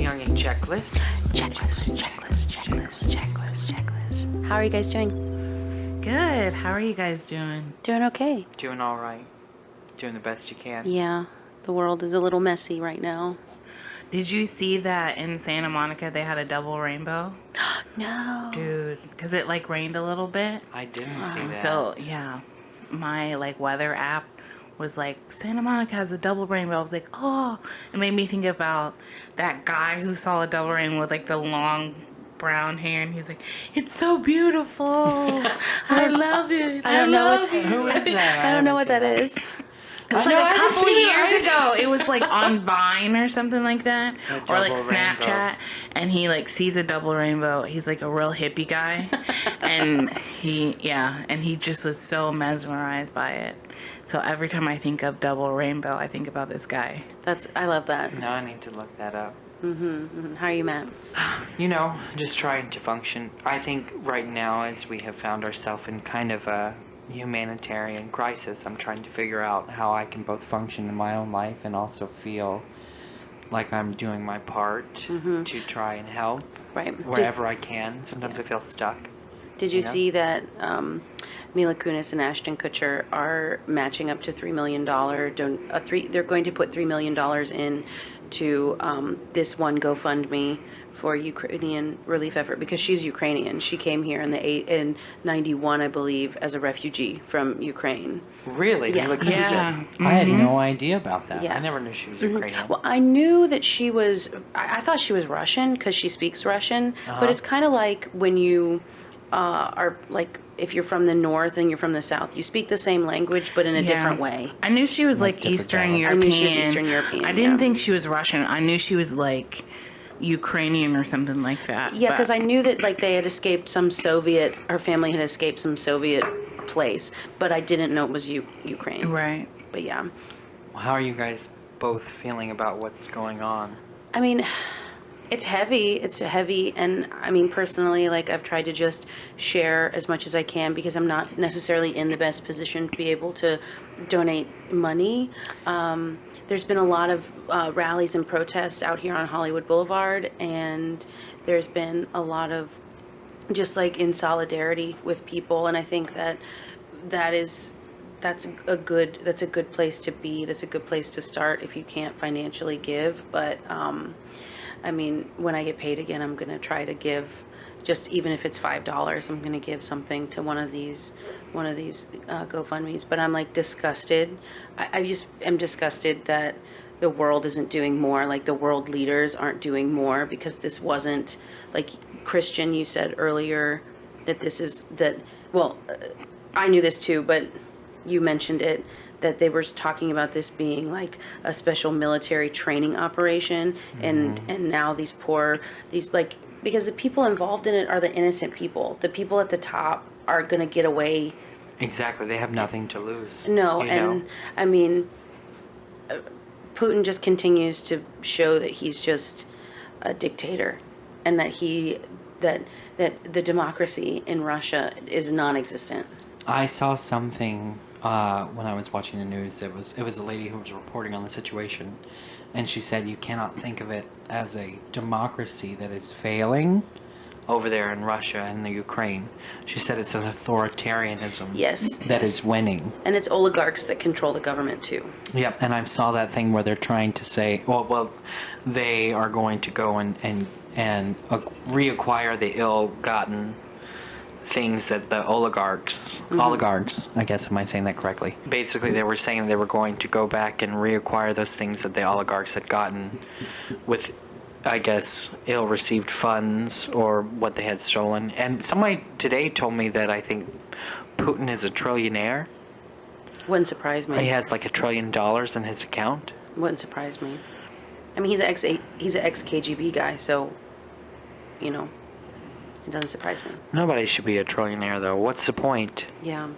Young and Checkless. Checkless. How are you guys doing? Good. How are you guys doing? Doing okay. Doing all right. Doing the best you can. Yeah, the world is a little messy right now. Did you see that in Santa Monica they had a double rainbow? No. Dude, because it like rained a little bit. I didn't see that. So, yeah, my like weather app was like, Santa Monica has a double rainbow. I was like, oh, it made me think about that guy who saw a double rainbow with like the long brown hair, and he's like, it's so beautiful. I love it. I don't know love it. Who is that? I don't know what that is. It was like a couple years ago. It was like on Vine or something like that, or like double Snapchat. rainbow. And he like sees a double rainbow. He's like a real hippie guy, and he just was so mesmerized by it. So every time I think of double rainbow, I think about this guy. I love that. Now I need to look that up. How are you, Matt? You know, just trying to function. I think right now, as we have found ourselves in kind of a humanitarian crisis, I'm trying to figure out how I can both function in my own life and also feel like I'm doing my part to try and help Right. wherever I can. Sometimes I feel stuck. Did you know? see that Mila Kunis and Ashton Kutcher are matching up to $3 million? They're going to put $3 million in to this one GoFundMe for Ukrainian relief effort, because she's Ukrainian. She came here in 91, I believe, as a refugee from Ukraine. Really? Yeah. Look who's Yeah. doing- I had no idea about that. Yeah. I never knew she was Ukrainian. Well, I knew that she was. I thought she was Russian because she speaks Russian. But it's kind of like when you are like, if you're from the north and you're from the south, you speak the same language but in a different way. I knew she was like different Eastern dialect. European. I knew she was Eastern European, I didn't yeah. think she was Russian. I knew she was like Ukrainian or something like that. Yeah, because but- I knew that like they had escaped some Soviet. Her family had escaped some Soviet place, but I didn't know it was Ukraine. Right. But yeah, How are you guys both feeling about what's going on? I mean, it's heavy. It's heavy, and I mean, personally, like I've tried to just share as much as I can because I'm not necessarily in the best position to be able to donate money. There's been a lot of rallies and protests out here on Hollywood Boulevard, and there's been a lot of just like in solidarity with people, and I think that's a good place to be. That's a good place to start if you can't financially give. But I mean, when I get paid again, I'm gonna try to give, just even if it's $5, I'm gonna give something to one of these GoFundMes. But I'm like disgusted. I just am disgusted that the world isn't doing more. Like the world leaders aren't doing more, because this wasn't like Christian. You said earlier that this is that. Well, I knew this too, but you mentioned it, that they were talking about this being like a special military training operation, and now these like, because the people involved in it are the innocent people. The people at the top are going to get away. Exactly. They have nothing to lose. No, you and know? I mean, Putin just continues to show that he's just a dictator, and that that the democracy in Russia is non-existent. I saw something when I was watching the news. It was a lady who was reporting on the situation, and she said you cannot think of it as a democracy that is failing over there in Russia and the Ukraine. She said it's an authoritarianism Yes. that is winning. And it's oligarchs that control the government too. Yep, and I saw that thing where they're trying to say, well, they are going to go and reacquire the ill-gotten things that the oligarchs, I guess, am I saying that correctly? Basically, they were saying they were going to go back and reacquire those things that the oligarchs had gotten with, I guess, ill-received funds or what they had stolen. And somebody today told me that I think Putin is a trillionaire. Wouldn't surprise me. He has like $1 trillion in his account. Wouldn't surprise me. I mean, he's an ex-KGB guy, so, you know, it doesn't surprise me. Nobody should be a trillionaire, though. What's the point? Yeah.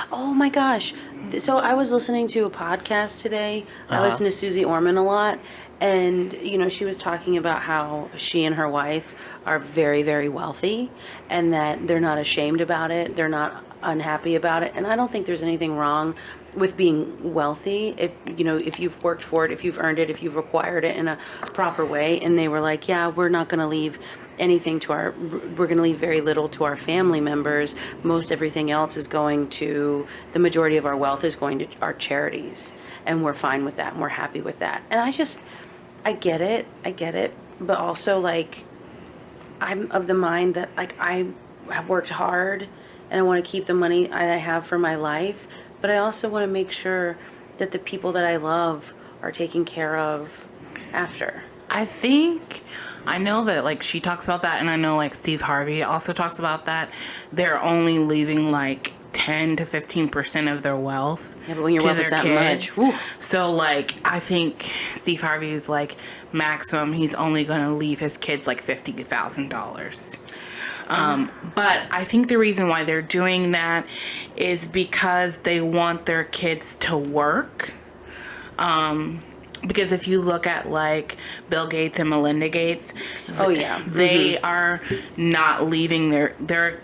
Oh my gosh. So I was listening to a podcast today. I listen to Susie Orman a lot. And, you know, she was talking about how she and her wife are very, very wealthy, and that they're not ashamed about it. They're not unhappy about it. And I don't think there's anything wrong with being wealthy, if you've worked for it, if you've earned it, if you've acquired it in a proper way, and they were like, yeah, we're not going to leave anything we're going to leave very little to our family members. Most everything else is going to, the majority of our wealth is going to our charities, and we're fine with that, and we're happy with that. And I get it, but also, like, I'm of the mind that, like, I have worked hard and I want to keep the money I have for my life, but I also want to make sure that the people that I love are taken care of after. I know that, like, she talks about that, and I know, like, Steve Harvey also talks about that. They're only leaving, like, 10 to 15% of their wealth Yeah, but when your to wealth is their that kids. much, whew. So, like, I think Steve Harvey is, like, maximum, he's only going to leave his kids, like, $50,000. But I think the reason why they're doing that is because they want their kids to work. Because if you look at, like, Bill Gates and Melinda Gates, Oh, yeah. they are not leaving their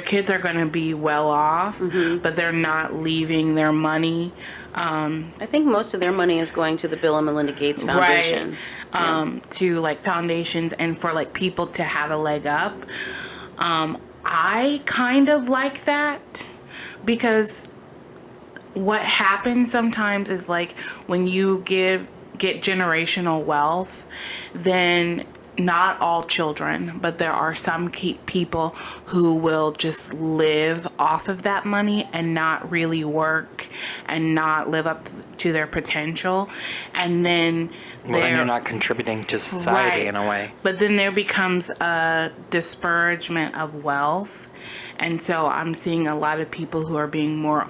kids are going to be well off, but they're not leaving their money. I think most of their money is going to the Bill and Melinda Gates Foundation. Right. To, like, foundations and for, like, people to have a leg up. I kind of like that, because what happens sometimes is, like, when you get generational wealth, then not all children, but there are some people who will just live off of that money and not really work and not live up to their potential. And then then you're not contributing to society in a way. But then there becomes a disparagement of wealth. And so I'm seeing a lot of people who are being more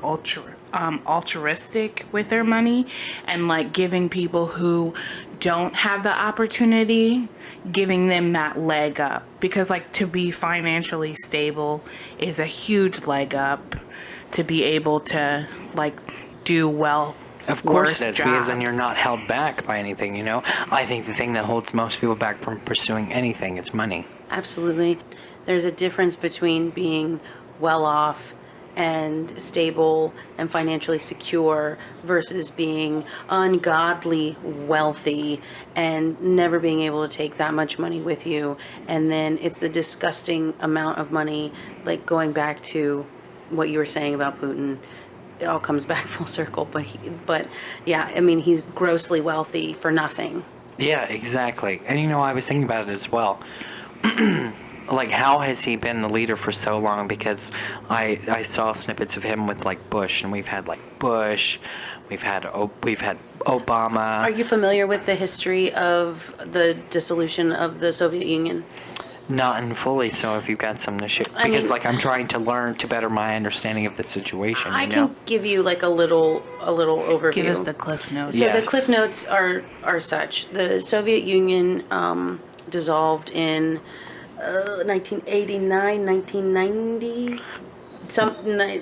altruistic with their money, and, like, giving people who don't have the opportunity, giving them that leg up, because, like, to be financially stable is a huge leg up to be able to, like, do well. Of course it is, because then you're not held back by anything, you know? I think the thing that holds most people back from pursuing anything is money. Absolutely. There's a difference between being well off and stable and financially secure versus being ungodly wealthy and never being able to take that much money with you. And then it's a disgusting amount of money, like, going back to what you were saying about Putin. It all comes back full circle, but yeah, I mean, he's grossly wealthy for nothing. Yeah, exactly. And, you know, I was thinking about it as well. Like, how has he been the leader for so long? Because I saw snippets of him with, like, Bush, and we've had, like, Bush, we've had Obama. Are you familiar with the history of the dissolution of the Soviet Union? Not in fully, so if you've got some to share. Because, like, I'm trying to learn to better my understanding of the situation, I you know? can give you, like, a little overview. Give us the cliff notes. So Yes. the cliff notes are such. The Soviet Union dissolved in 1989, 1990,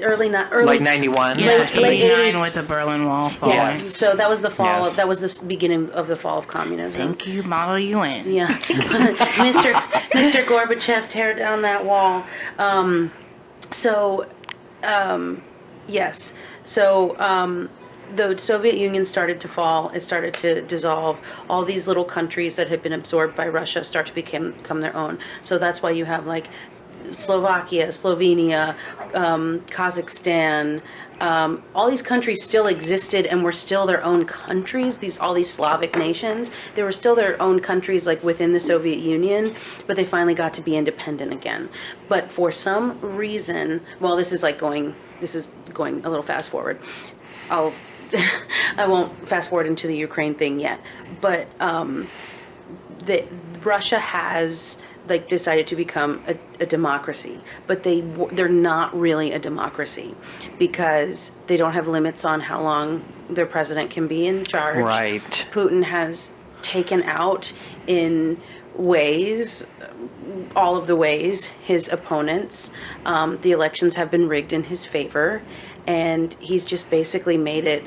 early Like 91 Yeah, or something? 89 with the Berlin Wall falling. Yes. So that was the fall. Yes. That was the beginning of the fall of communism. Thank you, Model UN. Yeah, Mr. Gorbachev, tear down that wall. Yes. So the Soviet Union started to fall. It started to dissolve. All these little countries that had been absorbed by Russia start to become their own. So that's why you have, like, Slovakia, Slovenia, Kazakhstan. All these countries still existed and were still their own countries. All these Slavic nations, they were still their own countries, like, within the Soviet Union, but they finally got to be independent again. But for some reason, well, this is going a little fast forward. I won't fast forward into the Ukraine thing yet, but Russia has, like, decided to become a democracy, but they're not really a democracy because they don't have limits on how long their president can be in charge. Right. Putin has taken out in ways, all of the ways, his opponents. The elections have been rigged in his favor, and he's basically made it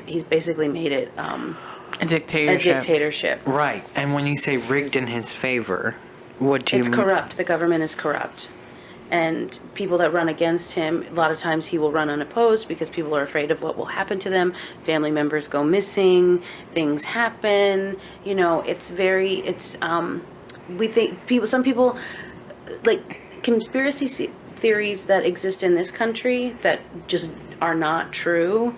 A dictatorship. a dictatorship. Right. And when you say rigged in his favor, what do you It's corrupt. The government is corrupt. and people that run against him, a lot of times he will run unopposed because people are afraid of what will happen to them. Family members go missing, things happen. We think some people, like conspiracy theories that exist in this country that just are not true,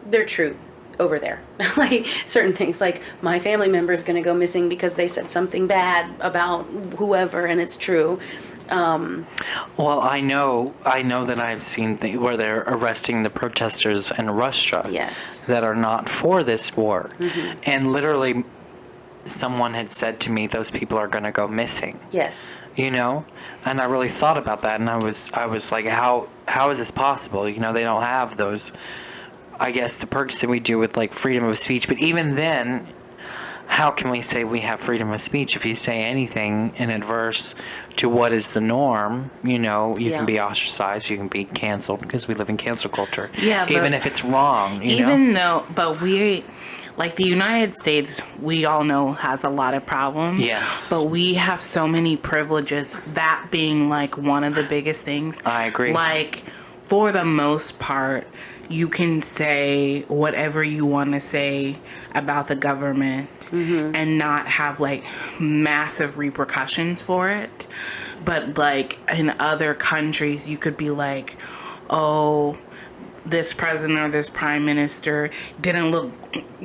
they're true over there. Like certain things, like my family member is going to go missing because they said something bad about whoever, and it's true. Well, I know that I've seen where they're arresting the protesters in Russia. Yes. That are not for this war. Mm-hmm. And literally, someone had said to me, those people are going to go missing. Yes. And I really thought about that, and I was like, how is this possible? They don't have those, I guess, the perks that we do with like freedom of speech. But even then, how can we say we have freedom of speech if you say anything in adverse to what is the norm? You can be ostracized, you can be canceled, because we live in cancel culture. Yeah, even if it's wrong. But we, like the United States, we all know has a lot of problems. Yes. But we have so many privileges, that being like one of the biggest things. I agree. Like, for the most part, you can say whatever you want to say about the government and not have like massive repercussions for it. But like in other countries, you could be like, oh, this president or this prime minister didn't look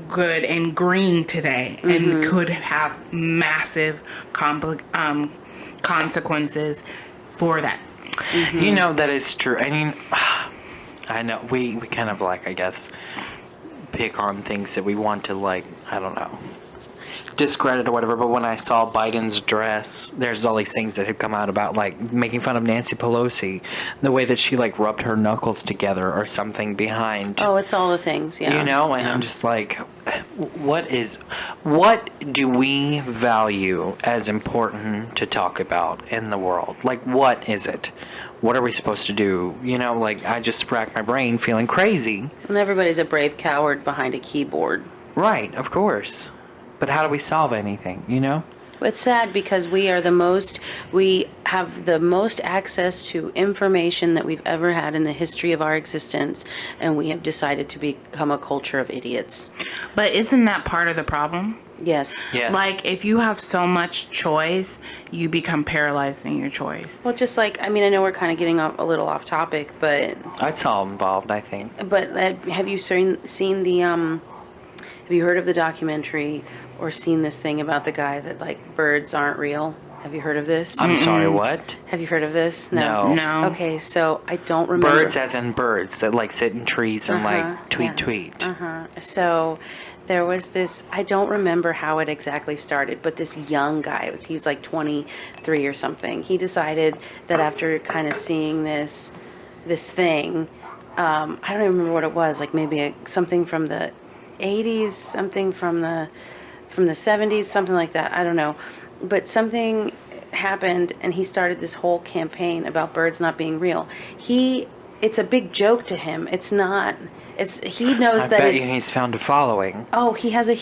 good in green today, and could have massive consequences for that. That is true. I mean, I know we kind of like, I guess, pick on things that we want to, like, I don't know, discredit or whatever. But when I saw Biden's address, there's all these things that had come out about like making fun of Nancy Pelosi, the way that she like rubbed her knuckles together or something behind. Oh, it's all the things, yeah. And I'm just like, what do we value as important to talk about in the world? Like, what is it? What are we supposed to do? Like, I just racked my brain feeling crazy. And everybody's a brave coward behind a keyboard. Right, of course. But how do we solve anything, It's sad because we have the most access to information that we've ever had in the history of our existence, and we have decided to become a culture of idiots. But isn't that part of the problem? Yes. Yes. Like, if you have so much choice, you become paralyzed in your choice. Well, just like, I know we're kind of getting a little off topic, but It's all involved, I think. But have you seen the have you heard of the documentary or seen this thing about the guy that like birds aren't real? Have you heard of this? I'm sorry, what? Have you heard of this? No. No. Okay, so I don't remember. Birds as in birds that like sit in trees and like tweet. So there was this, I don't remember how it exactly started, but this young guy, he was like 23 or something. He decided that after kind of seeing this thing, I don't even remember what it was, like maybe something from the 80s, something from the 70s, something like that. I don't know. But something happened and he started this whole campaign about birds not being real. It's a big joke to him. It's not. He knows I that bet it's. he's found a following. Oh, there's a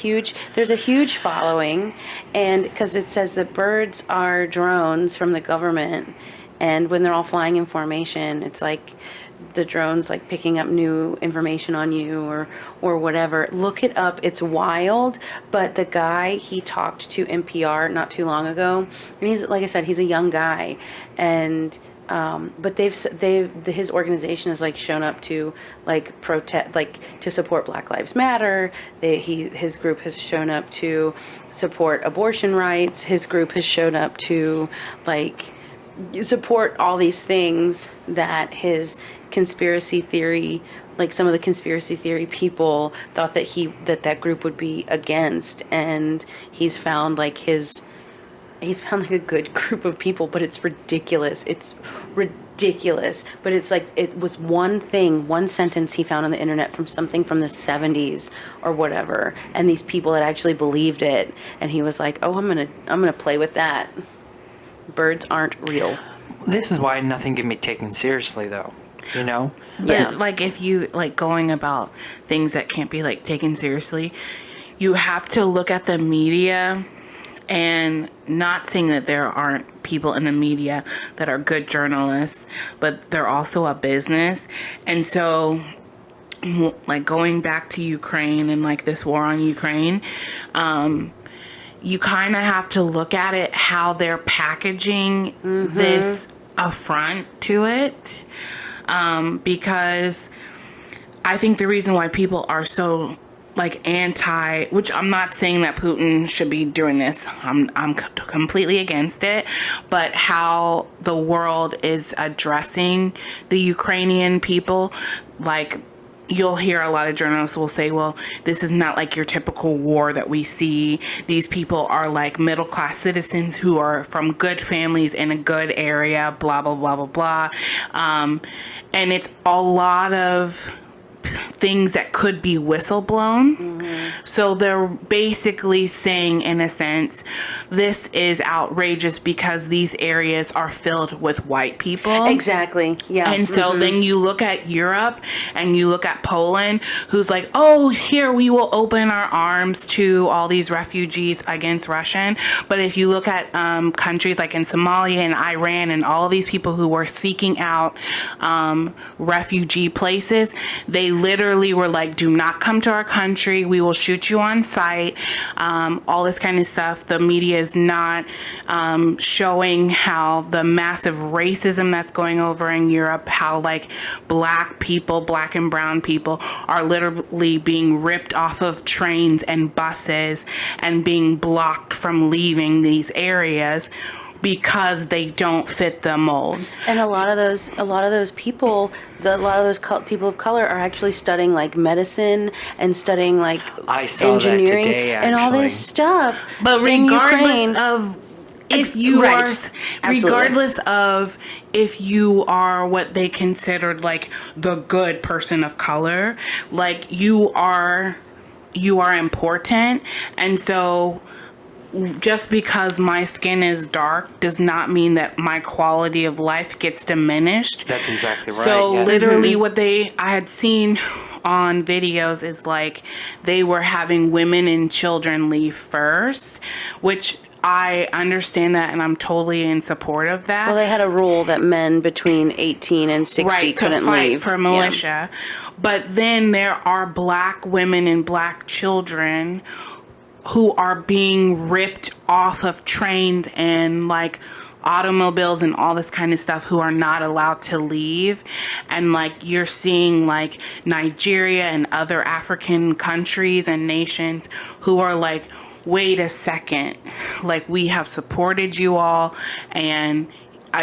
huge following, and because it says that birds are drones from the government, and when they're all flying in formation, it's like the drones like picking up new information on you or whatever. Look it up. It's wild. But the guy, he talked to NPR not too long ago, and he's, like I said, he's a young guy, and but his organization has like shown up to like protest, like to support Black Lives Matter. His group has shown up to support abortion rights. His group has shown up to like support all these things that his conspiracy theory, like some of the conspiracy theory people thought that group would be against, and he's found like a good group of people, but it's ridiculous. But it's like, it was one sentence he found on the internet from something from the 70s or whatever, and these people had actually believed it, and he was like, oh, I'm gonna play with that. Birds aren't real. This is why nothing can be taken seriously, though. Yeah, like if you like going about things that can't be like taken seriously, you have to look at the media And not saying that there aren't people in the media that are good journalists, but they're also a business. And so, like, going back to Ukraine and like this war on Ukraine, you kind of have to look at it how they're packaging this affront to it, because I think the reason why people are so like anti, which I'm not saying that Putin should be doing this, I'm completely against it, but how the world is addressing the Ukrainian people, like, you'll hear a lot of journalists will say, well, this is not like your typical war that we see. These people are like middle class citizens who are from good families in a good area, blah, blah, blah, blah, blah. And it's a lot of things that could be whistleblown. So they're basically saying, in a sense, this is outrageous because these areas are filled with white people. Exactly. Yeah. And so then you look at Europe and you look at Poland, who's like, oh, here we will open our arms to all these refugees against Russian. But if you look at countries like in Somalia and Iran and all of these people who were seeking out refugee places, they literally were like, do not come to our country. We will shoot you on sight. All this kind of stuff. The media is not showing how the massive racism that's going over in Europe, how like black people, black and brown people are literally being ripped off of trains and buses and being blocked from leaving these areas because they don't fit the mold. And a lot of those people, people of color are actually studying like medicine and studying like I saw engineering that today, and all actually. this stuff. But in regardless Ukraine, of if you Right. are, Absolutely. regardless of if you are what they considered like the good person of color, like you are important. And so just because my skin is dark does not mean that my quality of life gets diminished. That's exactly right. So yes. literally what I had seen on videos is like they were having women and children leave first, which I understand that and I'm totally in support of that. well, they had a rule that men between 18 and 60 Right, to couldn't fight leave. for militia. But then there are black women and black children who are being ripped off of trains and like automobiles and all this kind of stuff who are not allowed to leave. And like you're seeing like Nigeria and other African countries and nations who are like, wait a second, like we have supported you all, and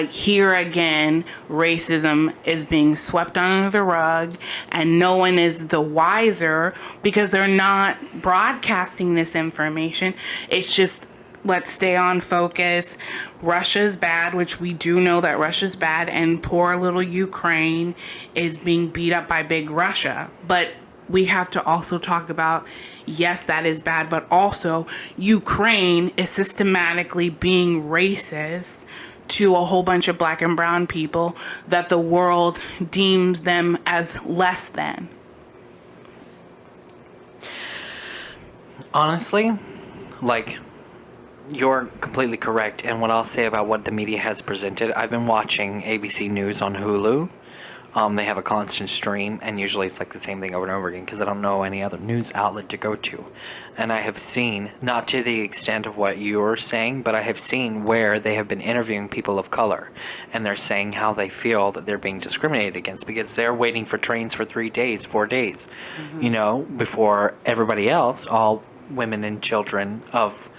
here again, racism is being swept under the rug and no one is the wiser because they're not broadcasting this information. It's just, let's stay on focus. Russia's bad, which we do know that Russia's bad, and poor little Ukraine is being beat up by big Russia. But we have to also talk about, yes, that is bad, but also Ukraine is systematically being racist to a whole bunch of black and brown people that the world deems them as less than. Honestly, like, you're completely correct. And what I'll say about what the media has presented, I've been watching ABC News on Hulu. They have a constant stream, and usually it's like the same thing over and over again because I don't know any other news outlet to go to. And I have seen, not to the extent of what you're saying, but I have seen where they have been interviewing people of color, and they're saying how they feel that they're being discriminated against because they're waiting for trains for 3 days, 4 days, you know, before everybody else, all women and children of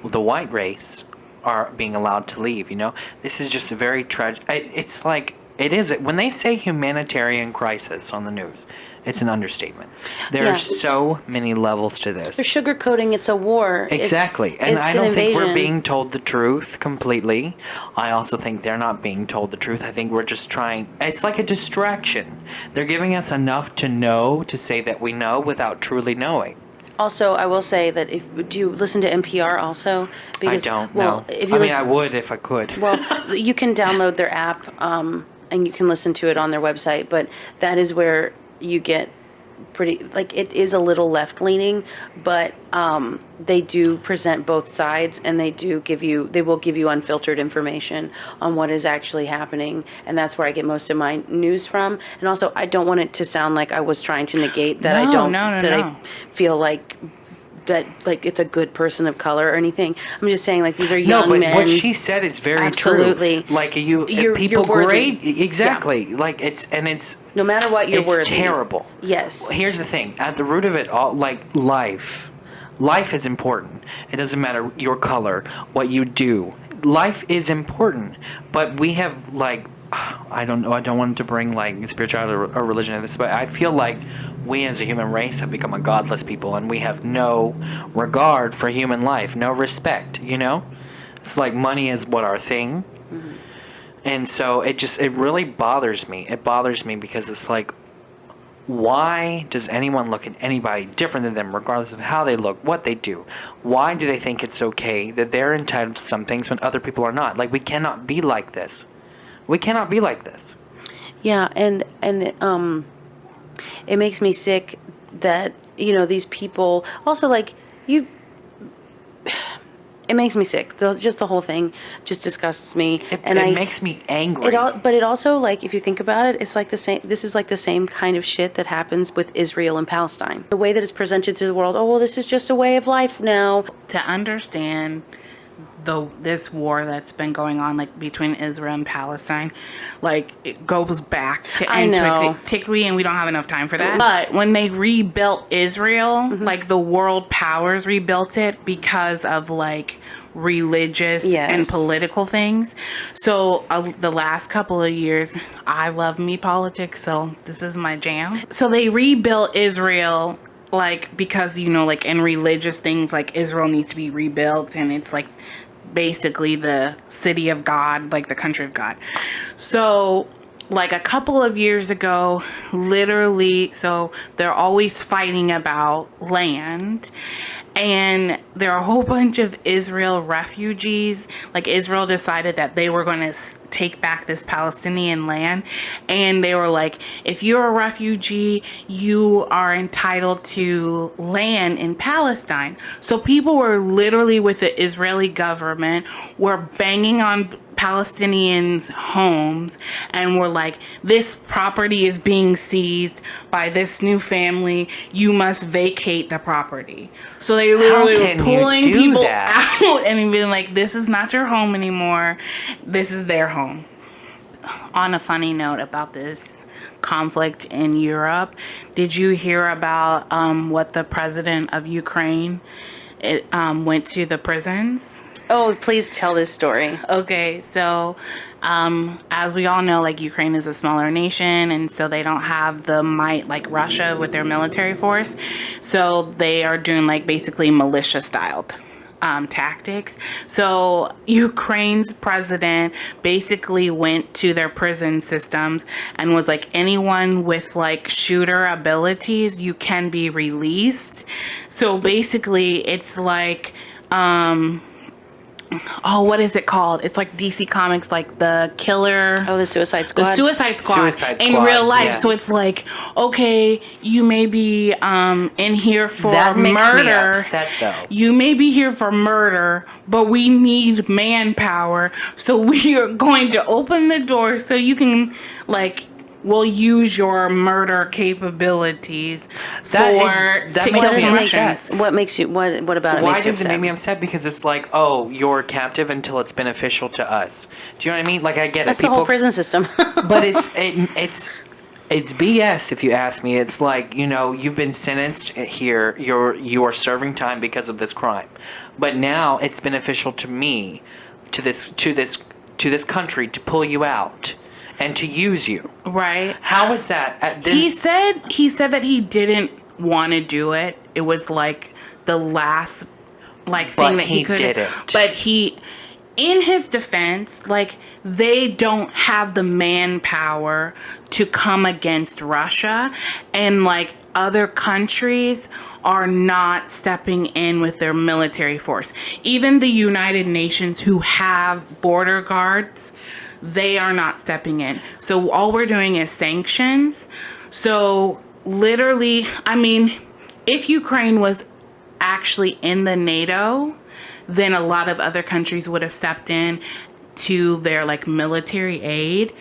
the white race, are being allowed to leave, you know. This is just a very tragic, it's like, it is. When they say humanitarian crisis on the news, it's an understatement. There are so many levels to this. They're sugarcoating it's a war. Exactly. And I don't think we're being told the truth completely. I also think they're not being told the truth. I think we're just trying. It's like a distraction. They're giving us enough to know, to say that we know without truly knowing. Also, I will say that do you listen to NPR also? Because, I don't well, know. I would if I could. Well, you can download their app and you can listen to it on their website, but that is where you get pretty, like, it is a little left-leaning, but they do present both sides, and they will give you unfiltered information on what is actually happening, and that's where I get most of my news from. And also, I don't want it to sound like I was trying to negate that I feel like that, like, it's a good person of color or anything. I'm just saying, like, these are young men. No, but what she said is very Absolutely. true. Like, You're people worthy. grade exactly. Yeah. Like, it's no matter what, you're worthy. It's terrible. Yes. Here's the thing: at the root of it all, like life is important. It doesn't matter your color, what you do. Life is important, but we have, like, I don't know. I don't want to bring, like, spirituality or religion in this, but I feel like we as a human race have become a godless people, and we have no regard for human life, no respect. You know, it's like money is what our thing, and so it really bothers me. It bothers me because it's like, why does anyone look at anybody different than them, regardless of how they look, what they do? Why do they think it's okay that they're entitled to some things when other people are not? Like, we cannot be like this. We cannot be like this. Yeah, and it makes me sick that, you know, these people also, like, it makes me sick. Just the whole thing just disgusts me. It makes me angry. But it also, like, if you think about it, it's like the same. This is like the same kind of shit that happens with Israel and Palestine. The way that it's presented to the world. Oh, well, this is just a way of life now. To understand this war that's been going on, like, between Israel and Palestine, like, it goes back to antiquity, and we don't have enough time for that. But when they rebuilt Israel, like, the world powers rebuilt it because of, like, religious and political things. So the last couple of years, I love me politics, so this is my jam. So they rebuilt Israel, like, because, you know, like, in religious things, like, Israel needs to be rebuilt, and it's like basically the city of God, like the country of God. So, like, a couple of years ago, literally, so they're always fighting about land, and there are a whole bunch of Israel refugees. Like, Israel decided that they were going to take back this Palestinian land, and they were like, if you're a refugee, you are entitled to land in Palestine. So people were literally, with the Israeli government, were banging on Palestinians' homes and were like, this property is being seized by this new family, you must vacate the property. So they literally were pulling people out and being like, this is not your home anymore, this is their home. On a funny note about this conflict in Europe, did you hear about what the president of Ukraine went to the prisons? Oh, please tell this story. Okay, so as we all know, like, Ukraine is a smaller nation, and so they don't have the might like Russia with their military force. So they are doing, like, basically militia-styled tactics. So Ukraine's president basically went to their prison systems and was like, anyone with, like, shooter abilities, you can be released. So basically it's like, what is it called? It's like DC Comics, like the killer. Oh, the Suicide Squad. The Suicide Squad in real life. Yes. So it's like, okay, you may be in here for that murder. Makes me upset, though. You may be here for murder, but we need manpower. So we are going to open the door so you can, like, we'll use your murder capabilities to kill some Russians. What makes you, what about it? Why makes you does it make me upset? Because it's like, oh, you're captive until it's beneficial to us. Do you know what I mean? Like, I get That's it. The whole prison system. But it's BS if you ask me. It's like, you know, you've been sentenced here. You are serving time because of this crime, but now it's beneficial to me, to this country, to pull you out and to use you. Right. How is that? He said that he didn't want to do it. It was like the last, like, thing that he could. But he, in his defense, like, they don't have the manpower to come against Russia, and, like, other countries are not stepping in with their military force. Even the United Nations, who have border guards, they are not stepping in. So all we're doing is sanctions. So literally, I mean, if Ukraine was actually in the NATO, then a lot of other countries would have stepped in to their like military aid.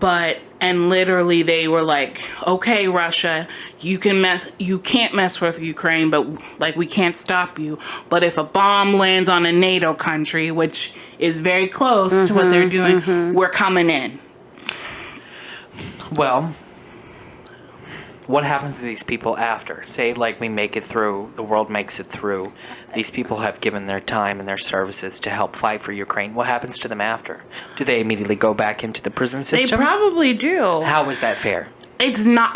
But and literally they were like, okay, Russia, you can't mess with Ukraine, but like we can't stop you. But if a bomb lands on a NATO country, which is very close to what they're doing, we're coming in. Well, what happens to these people after? Say, like, we make it through, the world makes it through. These people have given their time and their services to help fight for Ukraine. What happens to them after? Do they immediately go back into the prison system? They probably do. How is that fair? It's not,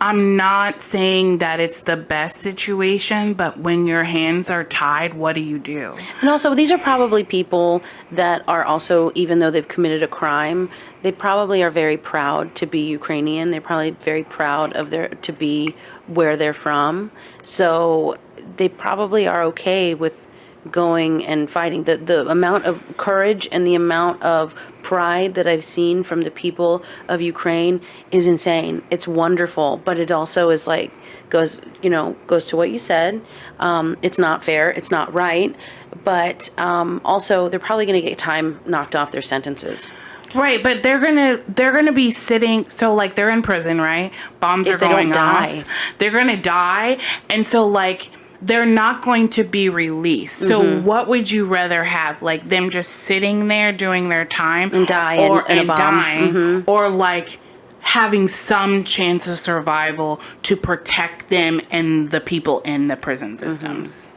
I'm not saying that it's the best situation, but when your hands are tied, what do you do? And also, these are probably people that are also, even though they've committed a crime, they probably are very proud to be Ukrainian. They're probably very proud of to be where they're from. So they probably are okay with going and fighting. The amount of courage and the amount of pride that I've seen from the people of Ukraine is insane. It's wonderful, but it also is like goes to what you said. It's not fair. It's not right. But also, they're probably going to get time knocked off their sentences. Right, but they're gonna be sitting. So like they're in prison, right? Bombs are going off. They're gonna die, and so like they're not going to be released. So what would you rather have? Like them just sitting there doing their time and die, and dying, or like having some chance of survival to protect them and the people in the prison systems?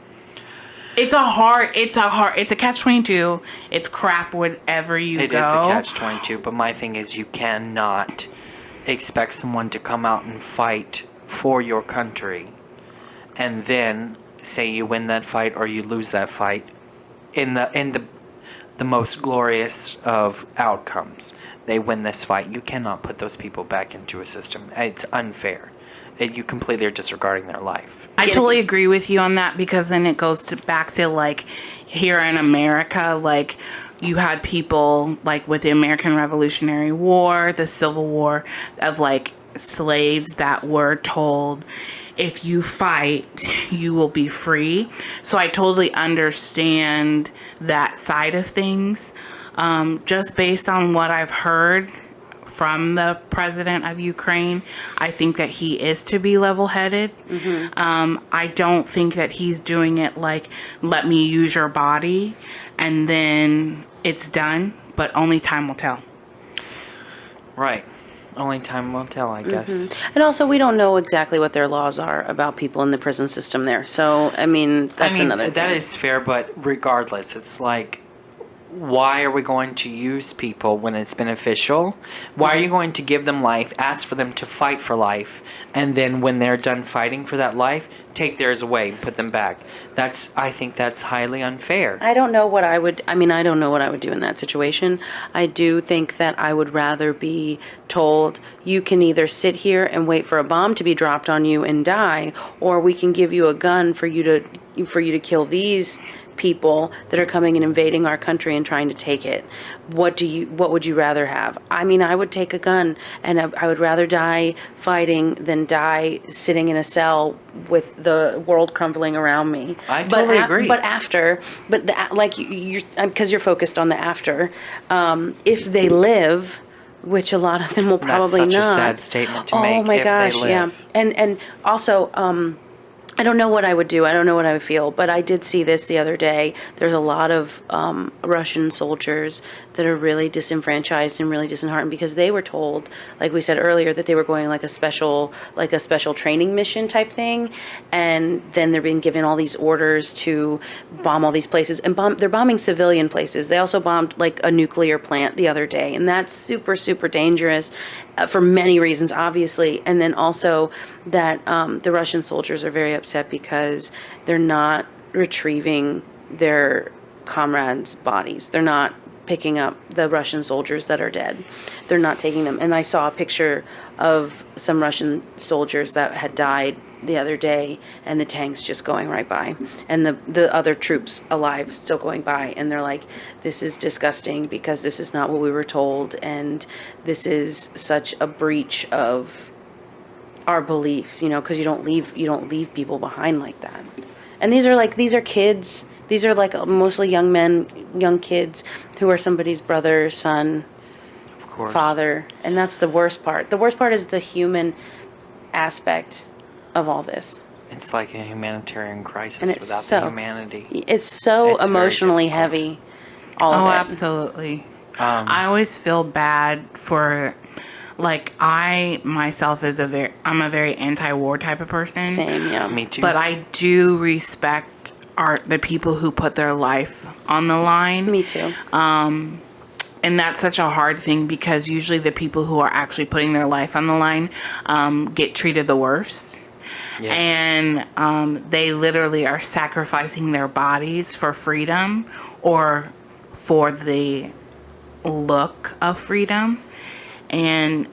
It's a catch-22. It's crap wherever you go. It is a catch-22, but my thing is you cannot expect someone to come out and fight for your country and then say you win that fight or you lose that fight in the most glorious of outcomes. They win this fight. You cannot put those people back into a system. It's unfair. You completely are disregarding their life. I totally agree with you on that, because then it goes back to like here in America, like you had people like with the American Revolutionary War, the Civil War, of like slaves that were told, if you fight, you will be free. So I totally understand that side of things. Just based on what I've heard from the president of Ukraine, I think that he is to be level-headed. I don't think that he's doing it like, let me use your body and then it's done, but only time will tell. Right. Only time will tell, I guess. And also, we don't know exactly what their laws are about people in the prison system there. So, I mean, that's another thing. That is fair, but regardless, it's like, why are we going to use people when it's beneficial? Why are you going to give them life, ask for them to fight for life, and then when they're done fighting for that life, take theirs away and put them back? I think that's highly unfair. I don't know what I would do in that situation. I do think that I would rather be told, you can either sit here and wait for a bomb to be dropped on you and die, or we can give you a gun for you to kill these people that are coming and invading our country and trying to take it. What would you rather have? I mean, I would take a gun, and I would rather die fighting than die sitting in a cell with the world crumbling around me. I totally agree. Like you're because you're focused on the after. If they live, which a lot of them will probably not. That's such a sad statement to make. Oh my gosh, they live. yeah. And also, I don't know what I would do. I don't know what I would feel. But I did see this the other day. There's a lot of Russian soldiers that are really disenfranchised and really disheartened because they were told, like we said earlier, that they were going like a special training mission type thing, and then they're being given all these orders to bomb all these places, and they're bombing civilian places. They also bombed like a nuclear plant the other day, and that's super, super dangerous for many reasons, obviously. And then also that the Russian soldiers are very upset because they're not retrieving their comrades' bodies. They're not picking up the Russian soldiers that are dead. They're not taking them. And I saw a picture of some Russian soldiers that had died the other day, and the tanks just going right by, and the other troops alive still going by, and they're like, this is disgusting because this is not what we were told, and this is such a breach of our beliefs, because you don't leave people behind like that. And these are kids. These are like mostly young men, young kids who are somebody's brother, son, Of course. father, and that's the worst part. The worst part is the human aspect of all this. It's like a humanitarian crisis And it's without so the humanity. It's so It's very emotionally difficult. heavy. All Oh, of it. absolutely. I always feel bad for, like, I myself I'm a very anti-war type of person. Same, yeah. Me too. But I do respect the people who put their life on the line. Me too. And that's such a hard thing because usually the people who are actually putting their life on the line get treated the worst. Yes. And they literally are sacrificing their bodies for freedom or for the look of freedom. And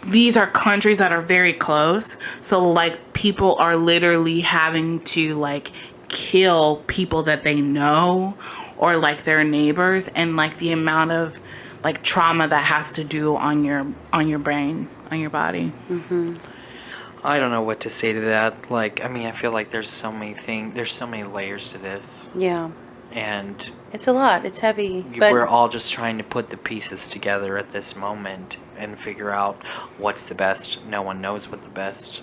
these are countries that are very close. So, like, people are literally having to, like, kill people that they know or, like, their neighbors. And, like, the amount of, like, trauma that has to do on your brain, on your body. Mm-hmm. I don't know what to say to that. Like, I mean, I feel like there's so many layers to this. Yeah. And It's a lot. It's heavy. But we're all just trying to put the pieces together at this moment and figure out what's the best. No one knows what the best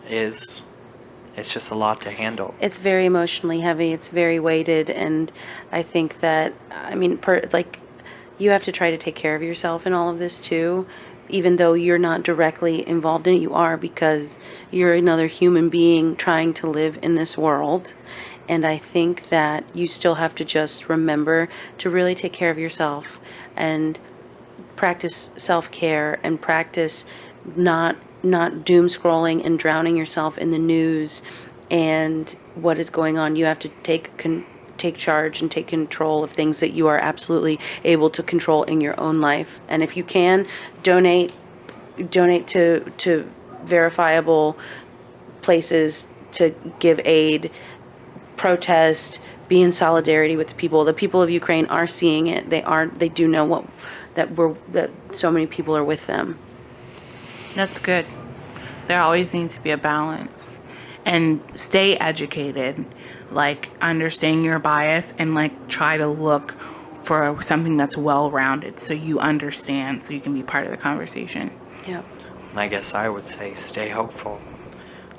is. It's just a lot to handle. it's very emotionally heavy. It's very weighted, and I think that you have to try to take care of yourself in all of this too. Even though you're not directly involved in it, you are, because you're another human being trying to live in this world. And I think that you still have to just remember to really take care of yourself and practice self-care and practice not doom scrolling and drowning yourself in the news and what is going on. You have to take charge and take control of things that you are absolutely able to control in your own life. And if you can, donate to verifiable places to give aid, protest, be in solidarity with the people. The people of Ukraine are seeing it. They do know that so many people are with them. That's good. There always needs to be a balance. And stay educated. Like, understand your bias and, like, try to look for something that's well-rounded so you understand, so you can be part of the conversation. Yeah. And I guess I would say stay hopeful.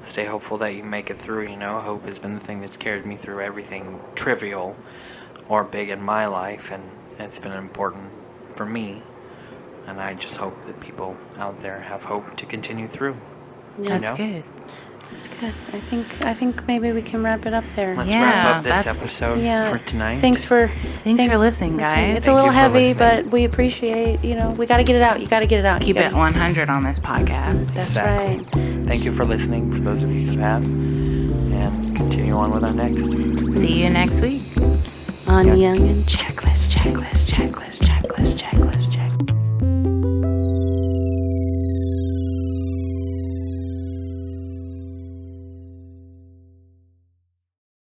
Stay hopeful that you make it through. Hope has been the thing that's carried me through everything trivial or big in my life, and it's been important for me. And I just hope that people out there have hope to continue through. Yeah. That's good. That's good. I think maybe we can wrap it up there. Let's Yeah, wrap up this that's- episode Yeah. for tonight. Thanks for listening, guys. It's Thank a little you for heavy, listening. but we appreciate. We got to get it out. You got to get it out. Keep You it gotta- 100 on this podcast. That's Exactly. right. Thank you for listening, for those of you who have. And continue on with our next. See you next week. On Yeah. Young and Checkless, checkless, checkless, checkless, checkless, checkless.